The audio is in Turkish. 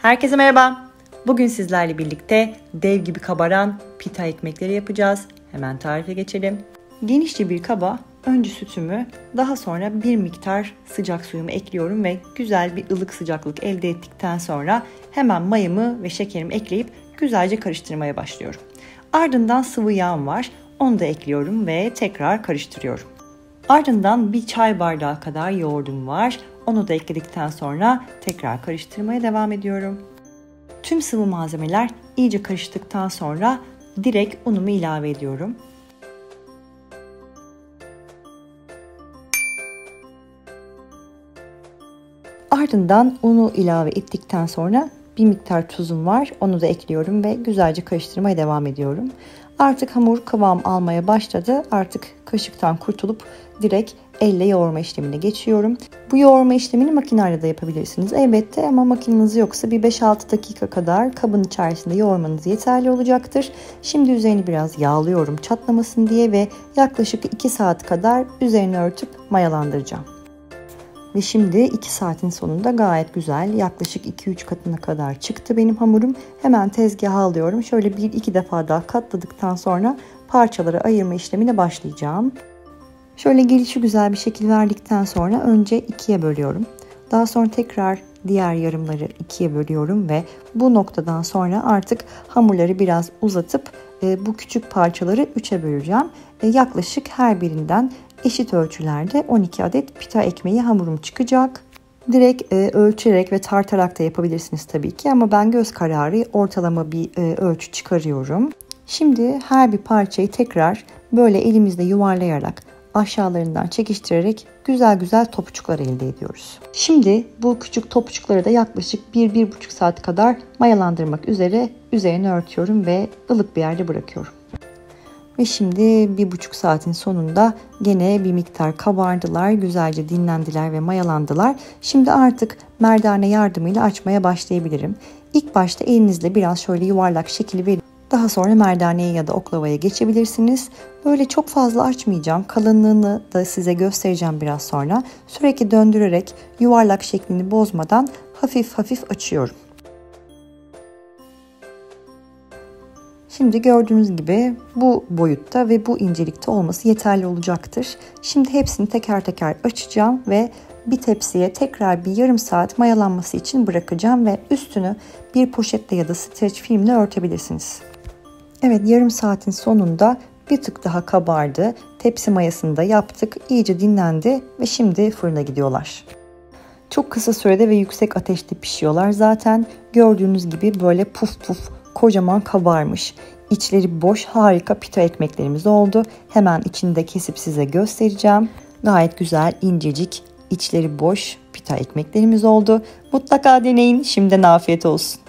Herkese merhaba. Bugün sizlerle birlikte dev gibi kabaran pita ekmekleri yapacağız. Hemen tarife geçelim. Genişçe bir kaba önce sütümü, daha sonra bir miktar sıcak suyumu ekliyorum ve güzel bir ılık sıcaklık elde ettikten sonra hemen mayamı ve şekerimi ekleyip güzelce karıştırmaya başlıyorum. Ardından sıvı yağım var. Onu da ekliyorum ve tekrar karıştırıyorum. Ardından bir çay bardağı kadar yoğurdum var. Onu da ekledikten sonra tekrar karıştırmaya devam ediyorum. Tüm sıvı malzemeler iyice karıştıktan sonra direkt unumu ilave ediyorum. Ardından unu ilave ettikten sonra bir miktar tuzum var. Onu da ekliyorum ve güzelce karıştırmaya devam ediyorum. Artık hamur kıvam almaya başladı. Artık kaşıktan kurtulup direkt elle yoğurma işlemine geçiyorum. Bu yoğurma işlemini makineyle de yapabilirsiniz elbette, ama makineniz yoksa bir 5-6 dakika kadar kabın içerisinde yoğurmanız yeterli olacaktır. Şimdi üzerini biraz yağlıyorum çatlamasın diye ve yaklaşık 2 saat kadar üzerini örtüp mayalandıracağım. Ve şimdi 2 saatin sonunda gayet güzel, yaklaşık 2-3 katına kadar çıktı benim hamurum. Hemen tezgaha alıyorum. Şöyle 1-2 defa daha katladıktan sonra parçalara ayırma işlemine başlayacağım. Şöyle gelişigüzel bir şekil verdikten sonra önce 2'ye bölüyorum. Daha sonra tekrar diğer yarımları 2'ye bölüyorum ve bu noktadan sonra artık hamurları biraz uzatıp bu küçük parçaları 3'e böleceğim. Yaklaşık her birinden eşit ölçülerde 12 adet pita ekmeği hamurum çıkacak. Direkt ölçerek ve tartarak da yapabilirsiniz tabii ki, ama ben göz kararı ortalama bir ölçü çıkarıyorum. Şimdi her bir parçayı tekrar böyle elimizle yuvarlayarak aşağılarından çekiştirerek güzel güzel topçuklar elde ediyoruz. Şimdi bu küçük topçukları da yaklaşık 1-1,5 saat kadar mayalandırmak üzere üzerine örtüyorum ve ılık bir yerde bırakıyorum. Ve şimdi 1,5 saatin sonunda gene bir miktar kabardılar, güzelce dinlendiler ve mayalandılar. Şimdi artık merdane yardımıyla açmaya başlayabilirim. İlk başta elinizle biraz şöyle yuvarlak şekil verin. Daha sonra merdaneye ya da oklavaya geçebilirsiniz. Böyle çok fazla açmayacağım. Kalınlığını da size göstereceğim biraz sonra. Sürekli döndürerek yuvarlak şeklini bozmadan hafif hafif açıyorum. Şimdi gördüğünüz gibi bu boyutta ve bu incelikte olması yeterli olacaktır. Şimdi hepsini teker teker açacağım ve bir tepsiye tekrar bir yarım saat mayalanması için bırakacağım ve üstünü bir poşetle ya da streç filmle örtebilirsiniz. Evet, yarım saatin sonunda bir tık daha kabardı. Tepsi mayasını da yaptık. İyice dinlendi ve şimdi fırına gidiyorlar. Çok kısa sürede ve yüksek ateşte pişiyorlar zaten. Gördüğünüz gibi böyle puf puf kocaman kabarmış. İçleri boş harika pita ekmeklerimiz oldu. Hemen içini de kesip size göstereceğim. Gayet güzel, incecik, içleri boş pita ekmeklerimiz oldu. Mutlaka deneyin. Şimdiden afiyet olsun.